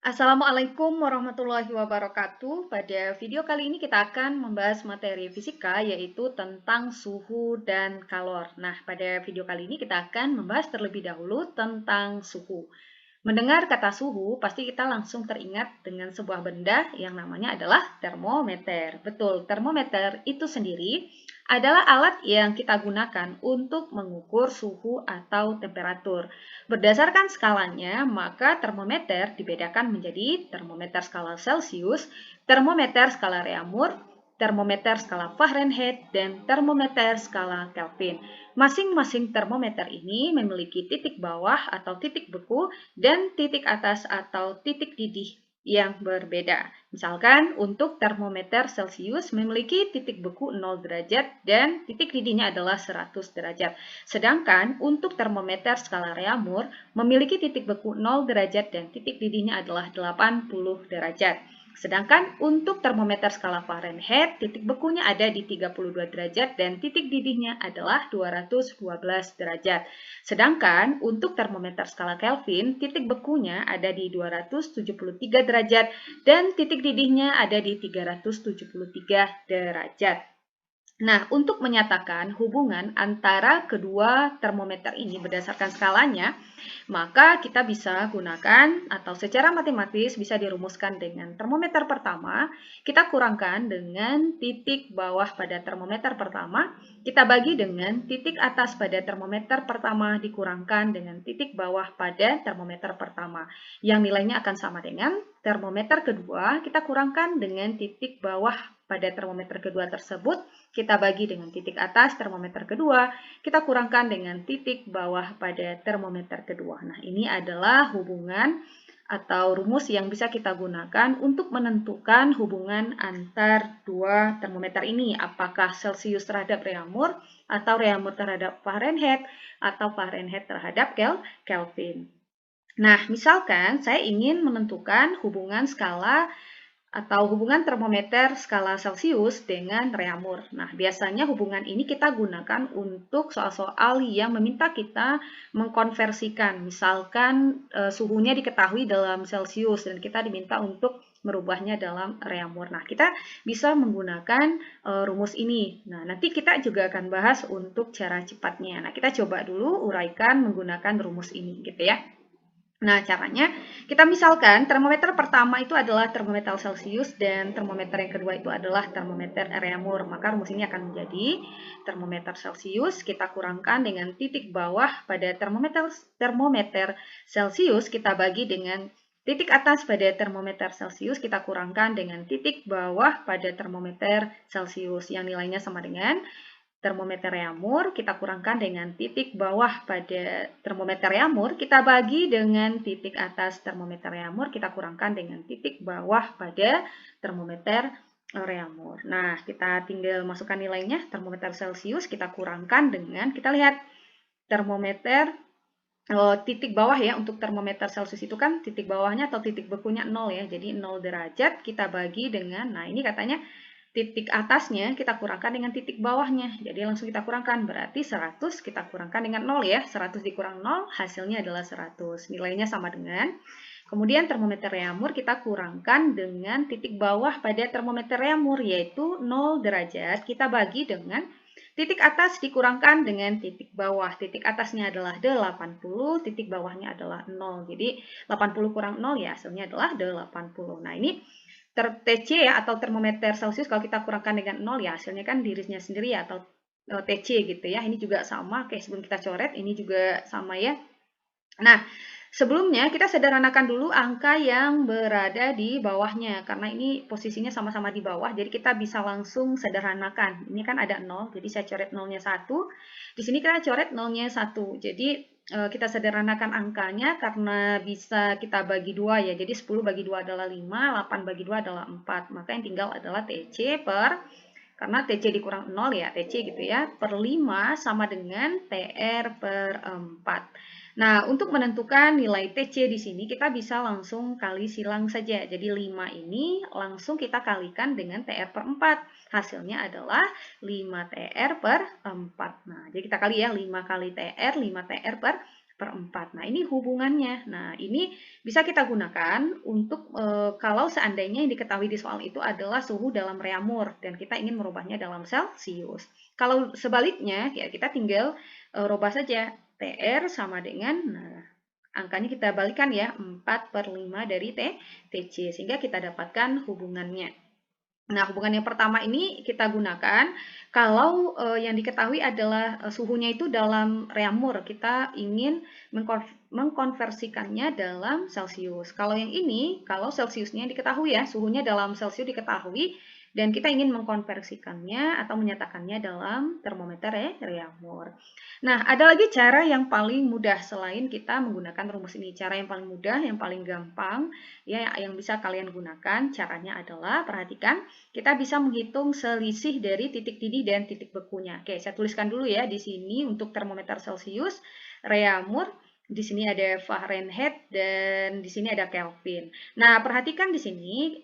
Assalamualaikum warahmatullahi wabarakatuh. Pada video kali ini kita akan membahas materi fisika yaitu tentang suhu dan kalor. Nah, pada video kali ini kita akan membahas terlebih dahulu tentang suhu. Mendengar kata suhu, pasti kita langsung teringat dengan sebuah benda yang namanya adalah termometer. Betul, termometer itu sendiri adalah alat yang kita gunakan untuk mengukur suhu atau temperatur. Berdasarkan skalanya, maka termometer dibedakan menjadi termometer skala Celcius, termometer skala Reaumur, termometer skala Fahrenheit, dan termometer skala Kelvin. Masing-masing termometer ini memiliki titik bawah atau titik beku dan titik atas atau titik didih yang berbeda. Misalkan untuk termometer Celcius memiliki titik beku 0 derajat dan titik didihnya adalah 100 derajat. Sedangkan untuk termometer skala Reaumur memiliki titik beku 0 derajat dan titik didihnya adalah 80 derajat. Sedangkan untuk termometer skala Fahrenheit, titik bekunya ada di 32 derajat dan titik didihnya adalah 212 derajat. Sedangkan untuk termometer skala Kelvin, titik bekunya ada di 273 derajat dan titik didihnya ada di 373 derajat. Nah, untuk menyatakan hubungan antara kedua termometer ini berdasarkan skalanya, maka kita bisa gunakan atau secara matematis bisa dirumuskan dengan termometer pertama, kita kurangkan dengan titik bawah pada termometer pertama, kita bagi dengan titik atas pada termometer pertama dikurangkan dengan titik bawah pada termometer pertama, yang nilainya akan sama dengan termometer kedua, kita kurangkan dengan titik bawah pada termometer kedua tersebut, kita bagi dengan titik atas termometer kedua, kita kurangkan dengan titik bawah pada termometer kedua. Nah, ini adalah hubungan atau rumus yang bisa kita gunakan untuk menentukan hubungan antar dua termometer ini, apakah Celcius terhadap Reaumur atau Reaumur terhadap Fahrenheit atau Fahrenheit terhadap Kelvin. Nah, misalkan saya ingin menentukan hubungan skala atau hubungan termometer skala Celcius dengan Reaumur. Nah, biasanya hubungan ini kita gunakan untuk soal-soal yang meminta kita mengkonversikan. Misalkan suhunya diketahui dalam Celcius dan kita diminta untuk merubahnya dalam Reaumur. Nah, kita bisa menggunakan rumus ini. Nah, nanti kita juga akan bahas untuk cara cepatnya. Nah, kita coba dulu uraikan menggunakan rumus ini gitu ya. Nah, caranya kita misalkan termometer pertama itu adalah termometer Celcius dan termometer yang kedua itu adalah termometer Reaumur. Maka rumus ini akan menjadi termometer Celcius kita kurangkan dengan titik bawah pada termometer Celcius kita bagi dengan titik atas pada termometer Celcius kita kurangkan dengan titik bawah pada termometer Celcius yang nilainya sama dengan termometer Reaumur, kita kurangkan dengan titik bawah pada termometer Reaumur, kita bagi dengan titik atas termometer Reaumur, kita kurangkan dengan titik bawah pada termometer Reaumur. Nah, kita tinggal masukkan nilainya, termometer Celcius kita kurangkan dengan, kita lihat termometer titik bawah ya, untuk termometer Celcius itu kan titik bawahnya atau titik bekunya 0 ya, jadi 0 derajat kita bagi dengan, nah ini katanya titik atasnya kita kurangkan dengan titik bawahnya. Jadi langsung kita kurangkan, berarti 100 kita kurangkan dengan 0 ya. 100 dikurang 0 hasilnya adalah 100. Nilainya sama dengan. Kemudian termometer Reaumur kita kurangkan dengan titik bawah pada termometer Reaumur yaitu 0 derajat. Kita bagi dengan titik atas dikurangkan dengan titik bawah. Titik atasnya adalah 80, titik bawahnya adalah 0. Jadi 80 kurang 0 ya hasilnya adalah 80. Nah, ini TC ya atau termometer Celcius kalau kita kurangkan dengan 0 ya hasilnya kan dirinya sendiri ya atau TC gitu ya. Ini juga sama. Oke, sebelum kita coret ini juga sama ya. Nah, sebelumnya kita sederhanakan dulu angka yang berada di bawahnya karena ini posisinya sama-sama di bawah jadi kita bisa langsung sederhanakan. Ini kan ada 0 jadi saya coret 0-nya 1. Di sini kita coret 0-nya 1. Jadi kita sederhanakan angkanya karena bisa kita bagi 2 ya. Jadi 10 bagi 2 adalah 5, 8 bagi 2 adalah 4. Maka yang tinggal adalah TC per, karena TC dikurang 0 ya, TC gitu ya, per 5 sama dengan TR per 4. Nah, untuk menentukan nilai TC di sini kita bisa langsung kali silang saja. Jadi 5 ini langsung kita kalikan dengan TR per 4. Hasilnya adalah 5 TR per 4. Nah, jadi kita kali ya 5 kali TR, 5 TR per per 4. Nah, ini hubungannya. Nah, ini bisa kita gunakan untuk kalau seandainya yang diketahui di soal itu adalah suhu dalam reaumur dan kita ingin merubahnya dalam Celsius. Kalau sebaliknya, ya kita tinggal rubah saja. TR sama dengan, nah, angkanya kita balikan ya, 4/5 dari TC, sehingga kita dapatkan hubungannya. Nah, hubungan yang pertama ini kita gunakan kalau yang diketahui adalah suhunya itu dalam reaumur. Kita ingin mengkonversikannya dalam Celsius. Kalau yang ini, kalau Celsiusnya diketahui ya, suhunya dalam Celsius diketahui, dan kita ingin mengkonversikannya atau menyatakannya dalam termometer reaumur. Nah, ada lagi cara yang paling mudah selain kita menggunakan rumus ini. Cara yang paling mudah, yang paling gampang, ya, yang bisa kalian gunakan, caranya adalah, perhatikan, kita bisa menghitung selisih dari titik didih dan titik bekunya. Oke, saya tuliskan dulu ya di sini untuk termometer Celsius, reaumur, di sini ada Fahrenheit dan di sini ada Kelvin. Nah, perhatikan di sini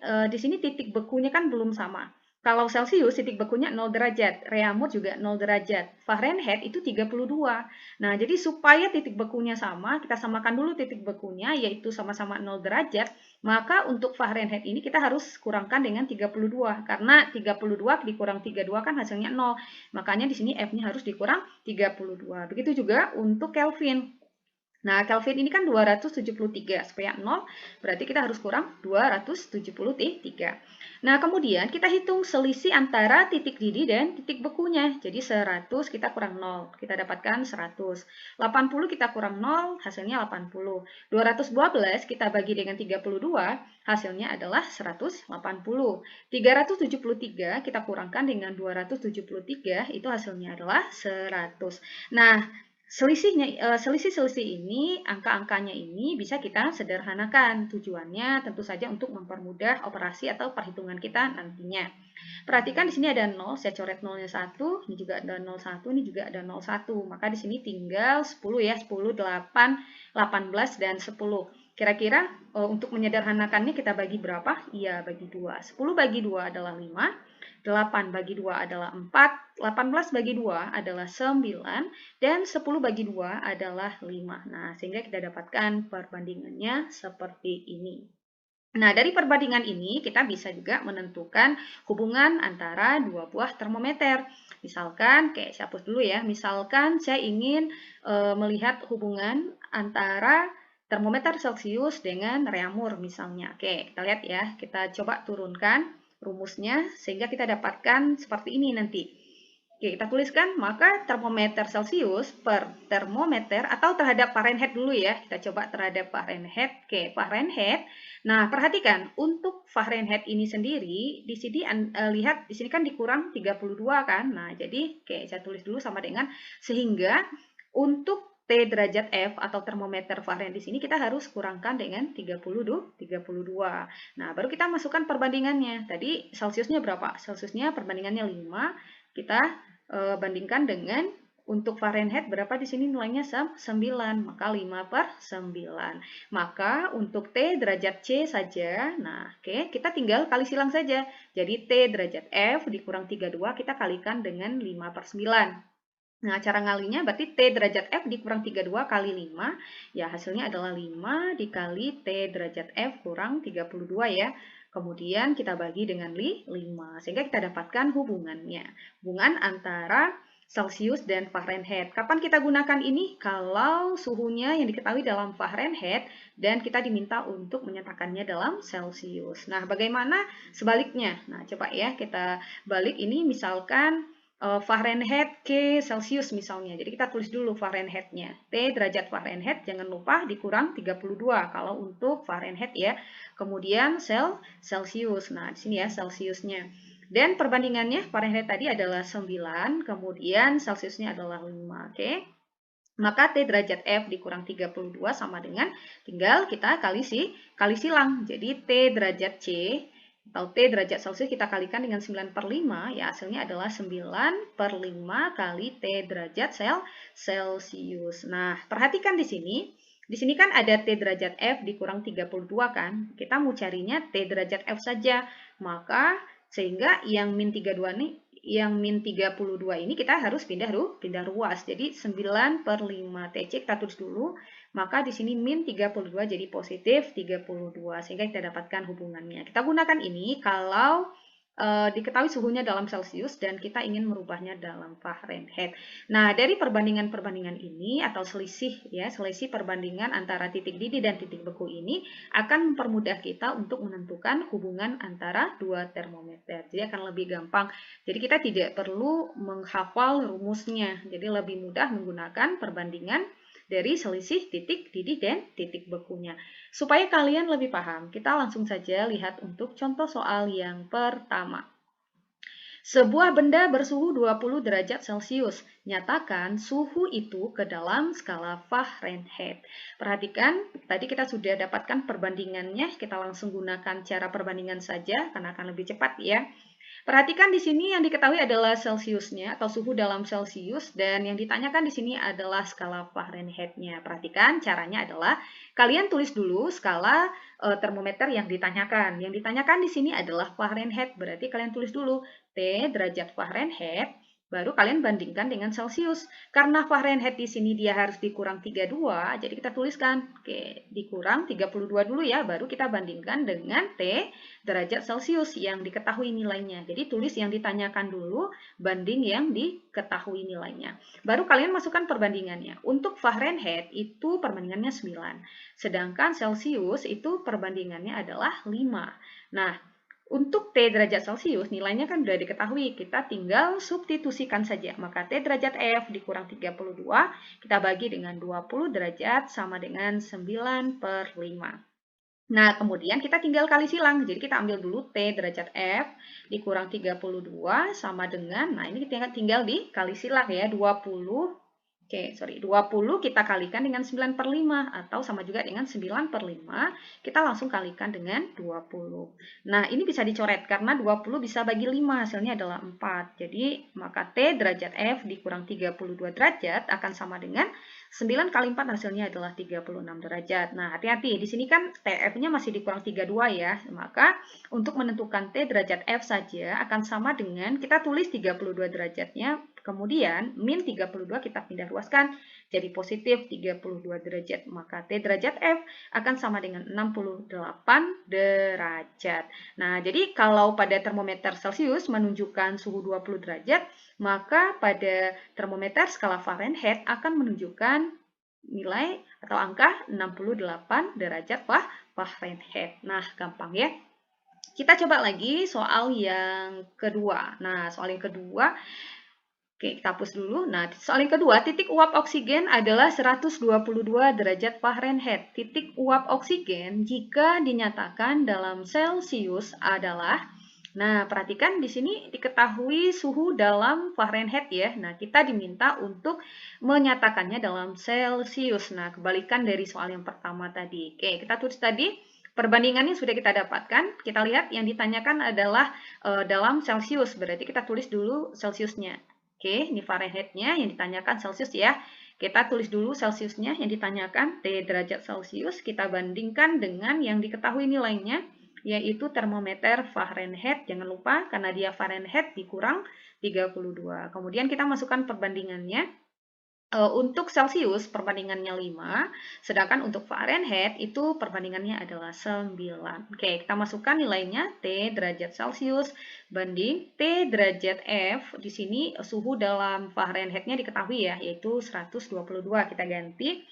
titik bekunya kan belum sama. Kalau Celsius titik bekunya 0 derajat, reaumur juga 0 derajat, Fahrenheit itu 32. Nah, jadi supaya titik bekunya sama, kita samakan dulu titik bekunya yaitu sama-sama 0 derajat, maka untuk Fahrenheit ini kita harus kurangkan dengan 32 karena 32 dikurang 32 kan hasilnya 0. Makanya di sini F-nya harus dikurang 32. Begitu juga untuk Kelvin. Nah, Kelvin ini kan 273, supaya 0 berarti kita harus kurang 273. Nah, kemudian kita hitung selisih antara titik didih dan titik bekunya. Jadi 100 kita kurang 0, kita dapatkan 100. 80 kita kurang 0, hasilnya 80. 212 kita bagi dengan 32, hasilnya adalah 180. 373 kita kurangkan dengan 273, itu hasilnya adalah 100. Nah, selisih-selisih ini, angka-angkanya ini bisa kita sederhanakan. Tujuannya tentu saja untuk mempermudah operasi atau perhitungan kita nantinya. Perhatikan di sini ada 0, saya coret 0-nya 1, ini juga ada 01, ini juga ada 01. Maka di sini tinggal 10 ya, 10, 8, 18, dan 10. Kira-kira untuk menyederhanakannya kita bagi berapa? Iya, bagi 2. 10 bagi 2 adalah 5. 8 bagi 2 adalah 4, 18 bagi 2 adalah 9, dan 10 bagi 2 adalah 5. Nah, sehingga kita dapatkan perbandingannya seperti ini. Nah, dari perbandingan ini kita bisa juga menentukan hubungan antara dua buah termometer. Misalkan, saya hapus dulu ya, misalkan saya ingin melihat hubungan antara termometer Celsius dengan reaumur misalnya. Oke, kita lihat ya, kita coba turunkan rumusnya sehingga kita dapatkan seperti ini nanti. Oke, kita tuliskan, maka termometer Celsius per termometer atau terhadap Fahrenheit dulu ya. Kita coba terhadap Fahrenheit. Oke, Fahrenheit. Nah, perhatikan untuk Fahrenheit ini sendiri di sini lihat di sini kan dikurang 32 kan. Nah, jadi saya tulis dulu sama dengan, sehingga untuk T derajat F atau termometer Fahrenheit di sini kita harus kurangkan dengan 32. Nah, baru kita masukkan perbandingannya. Tadi Celsiusnya berapa? Celsiusnya perbandingannya 5. Kita bandingkan dengan untuk Fahrenheit berapa di sini nilainya 9, maka 5/9. Maka untuk T derajat C saja, nah kita tinggal kali silang saja. Jadi T derajat F dikurang 32 kita kalikan dengan 5/9. Nah, cara ngalinya berarti T derajat F dikurang 32 kali 5, ya hasilnya adalah 5 dikali T derajat F kurang 32 ya. Kemudian kita bagi dengan 5, sehingga kita dapatkan hubungannya. Hubungan antara Celsius dan Fahrenheit. Kapan kita gunakan ini? Kalau suhunya yang diketahui dalam Fahrenheit dan kita diminta untuk menyatakannya dalam Celsius. Nah, bagaimana sebaliknya? Nah, coba ya kita balik ini, misalkan Fahrenheit ke Celsius misalnya. Jadi kita tulis dulu Fahrenheit-nya. T derajat Fahrenheit jangan lupa dikurang 32 kalau untuk Fahrenheit ya. Kemudian Celsius. Nah, di sini ya Celsiusnya. Dan perbandingannya Fahrenheit tadi adalah 9, kemudian Celsiusnya adalah 5. Oke. Maka T derajat F dikurang 32 sama dengan, tinggal kita kali silang. Jadi T derajat C atau T derajat Celsius kita kalikan dengan 9/5, ya hasilnya adalah 9/5 kali T derajat Celsius. Nah, perhatikan di sini kan ada T derajat F dikurang 32 kan, kita mau carinya T derajat F saja, maka sehingga yang min 32 nih, yang min 32 ini kita harus pindah ruas. Jadi 9 per 5 TC kita tulis dulu. Maka di sini min 32 jadi positif 32. Sehingga kita dapatkan hubungannya. Kita gunakan ini kalau diketahui suhunya dalam Celcius dan kita ingin merubahnya dalam Fahrenheit. Nah, dari perbandingan-perbandingan ini atau selisih perbandingan antara titik didih dan titik beku ini akan mempermudah kita untuk menentukan hubungan antara dua termometer. Jadi akan lebih gampang. Jadi kita tidak perlu menghafal rumusnya. Jadi lebih mudah menggunakan perbandingan dari selisih titik didih dan titik bekunya. Supaya kalian lebih paham, kita langsung saja lihat untuk contoh soal yang pertama. Sebuah benda bersuhu 20 derajat Celcius. Nyatakan suhu itu ke dalam skala Fahrenheit. Perhatikan, tadi kita sudah dapatkan perbandingannya. Kita langsung gunakan cara perbandingan saja karena akan lebih cepat ya. Perhatikan di sini yang diketahui adalah Celciusnya atau suhu dalam Celcius dan yang ditanyakan di sini adalah skala Fahrenheit-nya. Perhatikan caranya adalah kalian tulis dulu skala termometer yang ditanyakan. Yang ditanyakan di sini adalah Fahrenheit, berarti kalian tulis dulu T derajat Fahrenheit. Baru kalian bandingkan dengan Celcius. Karena Fahrenheit di sini dia harus dikurang 32, jadi kita tuliskan dikurang 32 dulu ya, baru kita bandingkan dengan T derajat Celcius yang diketahui nilainya. Jadi tulis yang ditanyakan dulu, banding yang diketahui nilainya. Baru kalian masukkan perbandingannya. Untuk Fahrenheit itu perbandingannya 9, sedangkan Celcius itu perbandingannya adalah 5. Nah, untuk T derajat Celcius, nilainya kan sudah diketahui, kita tinggal substitusikan saja. Maka T derajat F dikurang 32, kita bagi dengan 20 derajat sama dengan 9 per 5. Nah, kemudian kita tinggal kali silang. Jadi kita ambil dulu T derajat F dikurang 32 sama dengan, nah ini kita tinggal dikali silang ya, 20 kita kalikan dengan 9 per 5 atau sama juga dengan 9 per 5, kita langsung kalikan dengan 20. Nah, ini bisa dicoret karena 20 bisa bagi 5, hasilnya adalah 4. Jadi, maka T derajat F dikurang 32 derajat akan sama dengan 9 kali 4 hasilnya adalah 36 derajat. Nah, hati-hati, di sini kan TF-nya masih dikurang 32 ya. Maka, untuk menentukan T derajat F saja akan sama dengan, kita tulis 32 derajatnya, kemudian min 32 kita pindah ruaskan jadi positif 32 derajat. Maka T derajat F akan sama dengan 68 derajat. Nah, jadi kalau pada termometer Celcius menunjukkan suhu 20 derajat, maka pada termometer skala Fahrenheit akan menunjukkan nilai atau angka 68 derajat Fahrenheit. Nah, gampang ya. Kita coba lagi soal yang kedua. Nah, soal yang kedua, oke, kita hapus dulu. Nah, soal yang kedua, titik uap oksigen adalah 122 derajat Fahrenheit. Titik uap oksigen jika dinyatakan dalam Celcius adalah, nah, perhatikan di sini diketahui suhu dalam Fahrenheit ya. Nah, kita diminta untuk menyatakannya dalam Celcius. Nah, kebalikan dari soal yang pertama tadi. Oke, kita tulis tadi. Perbandingannya sudah kita dapatkan. Kita lihat yang ditanyakan adalah dalam Celcius. Berarti kita tulis dulu Celciusnya. Oke, ini Fahrenheit-nya yang ditanyakan Celcius ya. Kita tulis dulu Celciusnya yang ditanyakan, T derajat Celcius. Kita bandingkan dengan yang diketahui nilainya, yaitu termometer Fahrenheit. Jangan lupa, karena dia Fahrenheit dikurang 32. Kemudian kita masukkan perbandingannya. Untuk Celcius perbandingannya 5, sedangkan untuk Fahrenheit itu perbandingannya adalah 9. Oke, kita masukkan nilainya T derajat Celcius banding T derajat F. Di sini suhu dalam Fahrenheit-nya diketahui ya, yaitu 122. Kita ganti.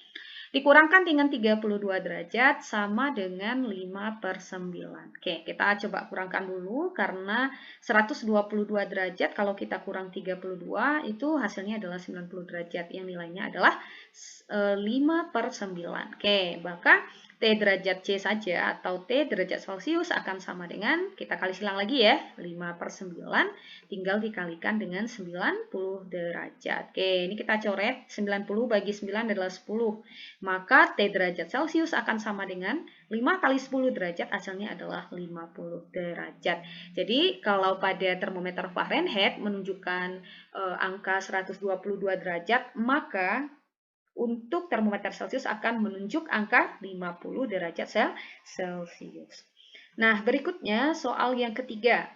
Dikurangkan dengan 32 derajat sama dengan 5 per 9. Oke, kita coba kurangkan dulu karena 122 derajat kalau kita kurang 32 itu hasilnya adalah 90 derajat yang nilainya adalah 5 per 9. Oke, maka T derajat C saja atau T derajat Celcius akan sama dengan, kita kali silang lagi ya, 5 per 9 tinggal dikalikan dengan 90 derajat. Oke, ini kita coret, 90 bagi 9 adalah 10. Maka T derajat Celcius akan sama dengan 5 kali 10 derajat, hasilnya adalah 50 derajat. Jadi, kalau pada termometer Fahrenheit menunjukkan angka 122 derajat, maka untuk termometer Celcius akan menunjuk angka 50 derajat Celcius. Nah, berikutnya soal yang ketiga.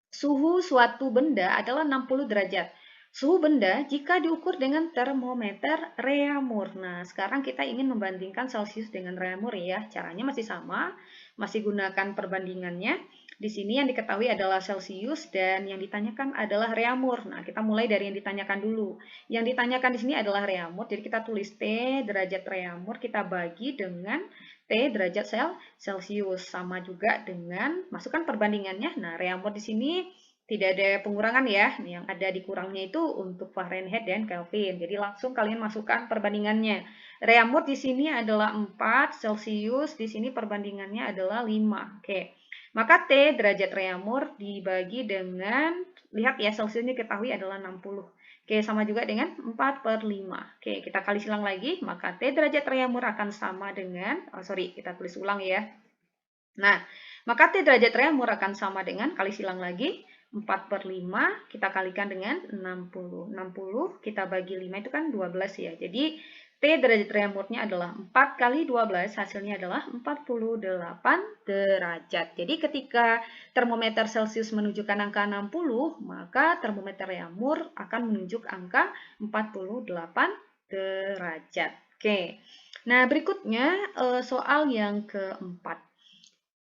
Suhu suatu benda adalah 60 derajat. Suhu benda jika diukur dengan termometer Reaumur. Nah, sekarang kita ingin membandingkan Celcius dengan Reaumur ya. Caranya masih sama, masih gunakan perbandingannya. Di sini yang diketahui adalah Celcius dan yang ditanyakan adalah Reaumur. Nah, kita mulai dari yang ditanyakan dulu. Yang ditanyakan di sini adalah Reaumur, jadi kita tulis T derajat Reaumur, kita bagi dengan T derajat Celcius, sama juga dengan masukkan perbandingannya. Nah, Reaumur di sini tidak ada pengurangan ya, yang ada dikurangnya itu untuk Fahrenheit dan Kelvin. Jadi langsung kalian masukkan perbandingannya. Reaumur di sini adalah 4, Celcius di sini perbandingannya adalah 5. Oke. Maka T derajat Reaumur dibagi dengan, lihat ya, Celciusnya ketahui adalah 60. Oke, sama juga dengan 4/5. Oke, kita kali silang lagi, maka T derajat Reaumur akan sama dengan, kita tulis ulang ya. Nah, maka T derajat Reaumur akan sama dengan, kali silang lagi, 4/5, kita kalikan dengan 60. 60 kita bagi 5 itu kan 12 ya. Jadi, T derajat Reaumurnya adalah 4 kali 12, hasilnya adalah 48 derajat. Jadi, ketika termometer Celcius menunjukkan angka 60, maka termometer Reaumur akan menunjuk angka 48 derajat. Oke, nah berikutnya soal yang keempat.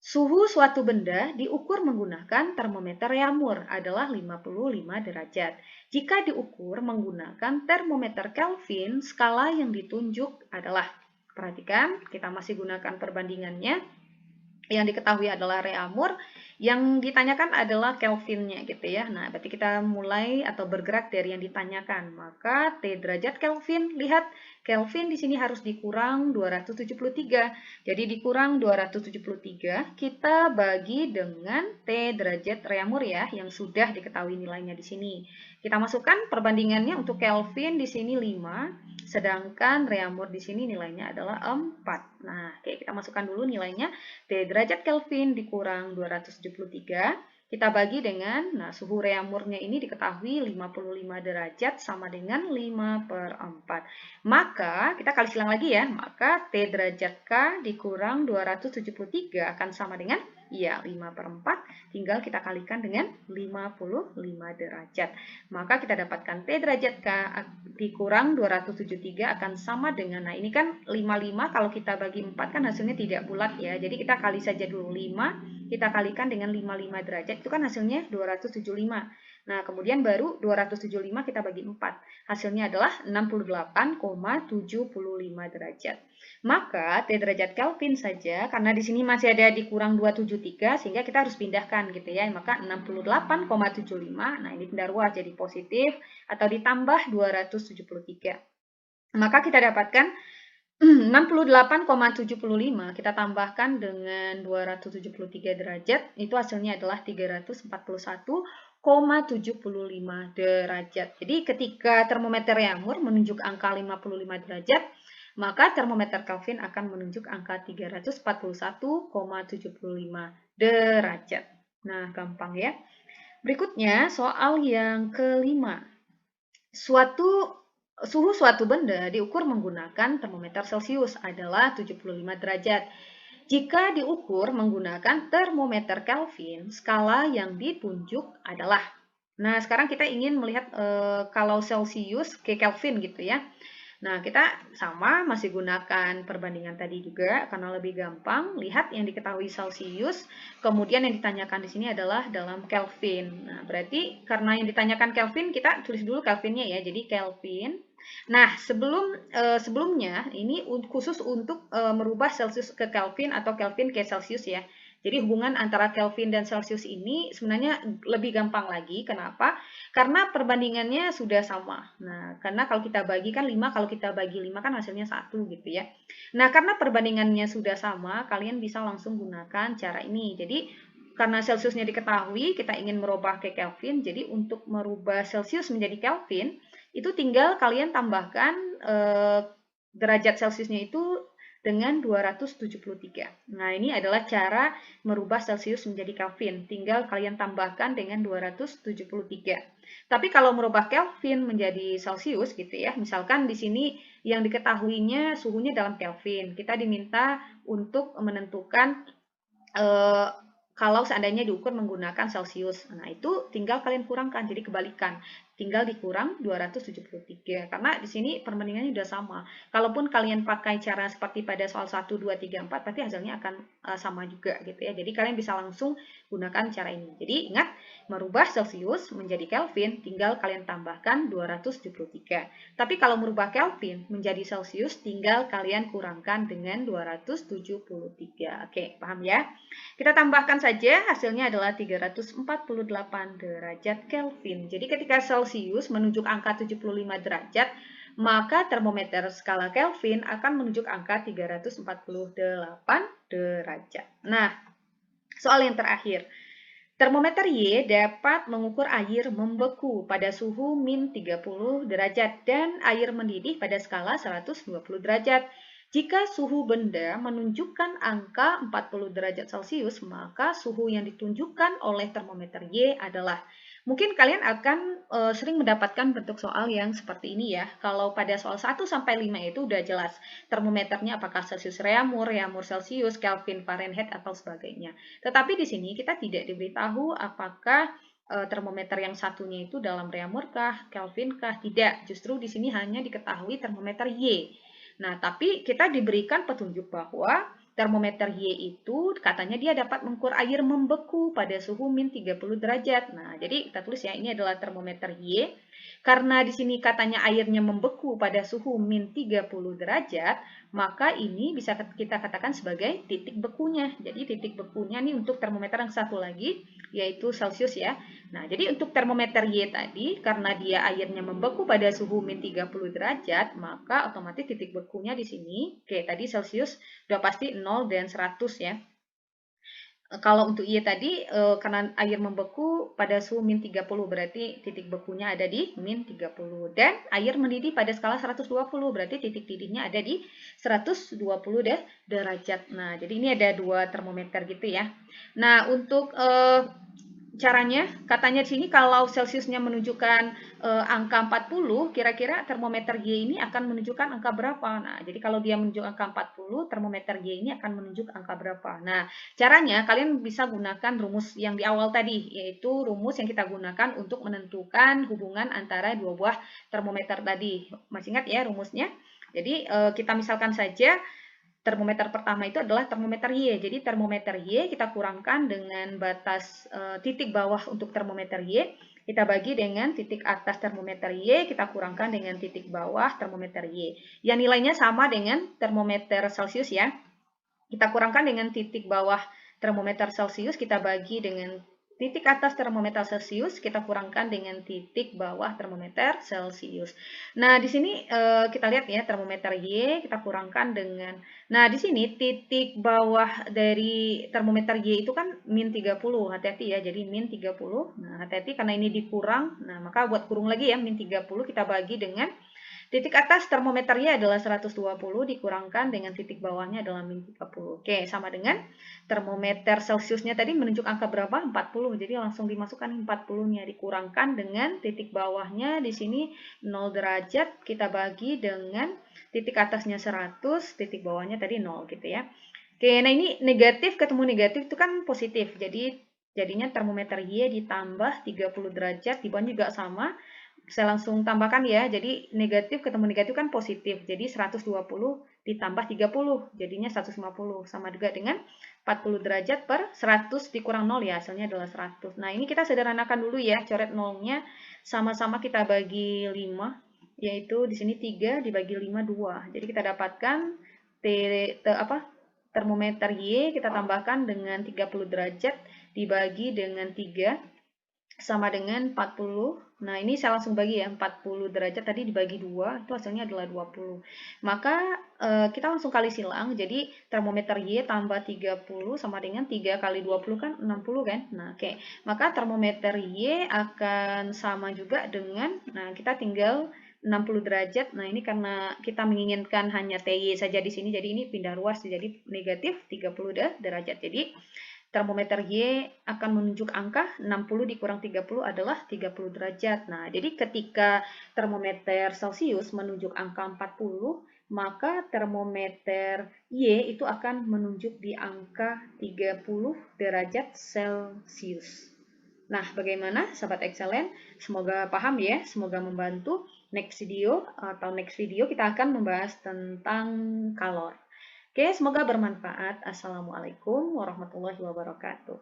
Suhu suatu benda diukur menggunakan termometer Reaumur adalah 55 derajat. Jika diukur menggunakan termometer Kelvin, skala yang ditunjuk adalah, perhatikan, kita masih gunakan perbandingannya. Yang diketahui adalah Reaumur, yang ditanyakan adalah Kelvinnya gitu ya. Nah, berarti kita mulai atau bergerak dari yang ditanyakan. Maka T derajat Kelvin, lihat Kelvin di sini harus dikurang 273. Jadi dikurang 273, kita bagi dengan T derajat Reaumur ya, yang sudah diketahui nilainya di sini. Kita masukkan perbandingannya. Untuk Kelvin di sini 5, sedangkan Reaumur di sini nilainya adalah 4. Nah, oke, kita masukkan dulu nilainya. T derajat Kelvin dikurang 273, kita bagi dengan, nah, suhu Reaumurnya ini diketahui 55 derajat sama dengan 5/4. Maka, kita kali silang lagi ya, maka T derajat K dikurang 273 akan sama dengan, ya, 5/4, tinggal kita kalikan dengan 55 derajat. Maka kita dapatkan T derajat K dikurang 273 akan sama dengan, nah ini kan 55 kalau kita bagi 4 kan hasilnya tidak bulat ya. Jadi kita kali saja dulu 5, kita kalikan dengan 55 derajat, itu kan hasilnya 275. Nah, kemudian baru 275 kita bagi 4. Hasilnya adalah 68,75 derajat. Maka T derajat Kelvin saja, karena di sini masih ada dikurang 273, sehingga kita harus pindahkan gitu ya. Maka 68,75, nah ini pindah ruas jadi positif, atau ditambah 273. Maka kita dapatkan 68,75 kita tambahkan dengan 273 derajat, itu hasilnya adalah 341,75 derajat. Jadi ketika termometer Reaumur menunjuk angka 55 derajat, maka termometer Kelvin akan menunjuk angka 341,75 derajat. Nah, gampang ya. Berikutnya soal yang kelima. Suhu suatu benda diukur menggunakan termometer Celcius adalah 75 derajat. Jika diukur menggunakan termometer Kelvin, skala yang ditunjuk adalah. Nah, sekarang kita ingin melihat kalau Celcius ke Kelvin gitu ya. Nah, kita sama masih gunakan perbandingan tadi juga karena lebih gampang. Lihat yang diketahui Celcius, kemudian yang ditanyakan di sini adalah dalam Kelvin. Nah, berarti karena yang ditanyakan Kelvin, kita tulis dulu Kelvinnya ya. Jadi Kelvin. Nah, sebelumnya ini khusus untuk merubah Celcius ke Kelvin atau Kelvin ke Celcius ya. Jadi hubungan antara Kelvin dan Celcius ini sebenarnya lebih gampang lagi. Kenapa? Karena perbandingannya sudah sama. Nah, karena kalau kita bagi kan 5, kalau kita bagi 5 kan hasilnya 1 gitu ya. Nah, karena perbandingannya sudah sama, kalian bisa langsung gunakan cara ini. Jadi, karena Celciusnya diketahui, kita ingin merubah ke Kelvin. Jadi, untuk merubah Celcius menjadi Kelvin, itu tinggal kalian tambahkan derajat Celciusnya itu dengan 273. Nah, ini adalah cara merubah Celcius menjadi Kelvin. Tinggal kalian tambahkan dengan 273. Tapi kalau merubah Kelvin menjadi Celcius gitu ya, misalkan di sini yang diketahuinya suhunya dalam Kelvin. Kita diminta untuk menentukan kalau seandainya diukur menggunakan Celcius. Nah, itu tinggal kalian kurangkan, jadi kebalikan. Tinggal dikurang 273, karena di sini perbandingannya udah sama. Kalaupun kalian pakai cara seperti pada soal 1, 2, 3, 4, pasti hasilnya akan sama juga gitu ya. Jadi kalian bisa langsung gunakan cara ini. Jadi ingat, merubah Celcius menjadi Kelvin, tinggal kalian tambahkan 273. Tapi kalau merubah Kelvin menjadi Celcius, tinggal kalian kurangkan dengan 273. Oke, paham ya? Kita tambahkan saja, hasilnya adalah 348 derajat Kelvin. Jadi ketika Celcius menunjuk angka 75 derajat, maka termometer skala Kelvin akan menunjuk angka 348 derajat. Nah, soal yang terakhir. Termometer Y dapat mengukur air membeku pada suhu min 30 derajat dan air mendidih pada skala 120 derajat. Jika suhu benda menunjukkan angka 40 derajat Celcius, maka suhu yang ditunjukkan oleh termometer Y adalah. Mungkin kalian akan sering mendapatkan bentuk soal yang seperti ini ya. Kalau pada soal 1 sampai 5 itu udah jelas termometernya apakah Celsius Reaumur, Reaumur Celsius, Kelvin Fahrenheit atau sebagainya. Tetapi di sini kita tidak diberitahu apakah termometer yang satunya itu dalam Reaumur kah, Kelvin kah? Tidak. Justru di sini hanya diketahui termometer Y. Nah, tapi kita diberikan petunjuk bahwa termometer Y itu katanya dia dapat mengukur air membeku pada suhu min 30 derajat. Nah, jadi kita tulis ya, ini adalah termometer Y. Karena di sini katanya airnya membeku pada suhu min 30 derajat, maka ini bisa kita katakan sebagai titik bekunya. Jadi titik bekunya nih untuk termometer yang satu lagi, yaitu Celcius ya. Nah, jadi untuk termometer Y tadi, karena dia airnya membeku pada suhu min 30 derajat, maka otomatis titik bekunya di sini, oke tadi Celcius udah pasti 0 dan 100 ya. Kalau untuk Y tadi, karena air membeku pada suhu min 30, berarti titik bekunya ada di min 30. Dan air mendidih pada skala 120, berarti titik didihnya ada di 120 derajat. Nah, jadi ini ada dua termometer gitu ya. Nah, untuk caranya, katanya di sini kalau Celsiusnya menunjukkan angka 40, kira-kira termometer Y ini akan menunjukkan angka berapa? Nah, jadi kalau dia menunjukkan angka 40, termometer Y ini akan menunjuk angka berapa? Nah, caranya kalian bisa gunakan rumus yang di awal tadi, yaitu rumus yang kita gunakan untuk menentukan hubungan antara dua buah termometer tadi. Masih ingat ya rumusnya? Jadi, kita misalkan saja termometer pertama itu adalah termometer Y. Jadi termometer Y kita kurangkan dengan batas titik bawah untuk termometer Y. Kita bagi dengan titik atas termometer Y, kita kurangkan dengan titik bawah termometer Y. Yang nilainya sama dengan termometer Celcius ya. Kita kurangkan dengan titik bawah termometer Celcius, kita bagi dengan titik atas termometer Celcius, kita kurangkan dengan titik bawah termometer Celcius. Nah, di sini kita lihat ya, termometer Y kita kurangkan dengan, nah di sini titik bawah dari termometer Y itu kan min 30, hati-hati ya, jadi min 30. Nah, hati-hati karena ini dikurang, nah maka buat kurung lagi ya, min 30 kita bagi dengan titik atas termometernya adalah 120 dikurangkan dengan titik bawahnya adalah min 30. Oke, sama dengan termometer Celciusnya tadi menunjuk angka berapa? 40. Jadi langsung dimasukkan 40-nya dikurangkan dengan titik bawahnya di sini 0 derajat kita bagi dengan titik atasnya 100, titik bawahnya tadi 0 gitu ya. Oke, nah ini negatif ketemu negatif itu kan positif. Jadi jadinya termometer Y ditambah 30 derajat, di bawah juga sama. Saya langsung tambahkan ya, jadi negatif ketemu negatif kan positif, jadi 120 ditambah 30, jadinya 150, sama juga dengan 40 derajat per 100 dikurang 0 ya, hasilnya adalah 100. Nah ini kita sederhanakan dulu ya, coret nolnya, sama-sama kita bagi 5, yaitu di sini 3 dibagi 5, 2. Jadi kita dapatkan termometer Y kita tambahkan dengan 30 derajat dibagi dengan 3, sama dengan 40. Nah, ini saya langsung bagi ya, 40 derajat tadi dibagi 2, itu hasilnya adalah 20. Maka kita langsung kali silang, jadi termometer Y tambah 30 sama dengan 3 kali 20 kan 60 kan? Nah, oke. Maka termometer Y akan sama juga dengan, nah kita tinggal 60 derajat. Nah, ini karena kita menginginkan hanya TY saja di sini, jadi ini pindah ruas jadi negatif 30 derajat. Jadi termometer Y akan menunjuk angka 60 dikurang 30 adalah 30 derajat. Nah, jadi ketika termometer Celcius menunjuk angka 40, maka termometer Y itu akan menunjuk di angka 30 derajat Celcius. Nah, bagaimana sahabat excellent? Semoga paham ya, semoga membantu. Next video kita akan membahas tentang kalor. Oke, semoga bermanfaat. Assalamualaikum warahmatullahi wabarakatuh.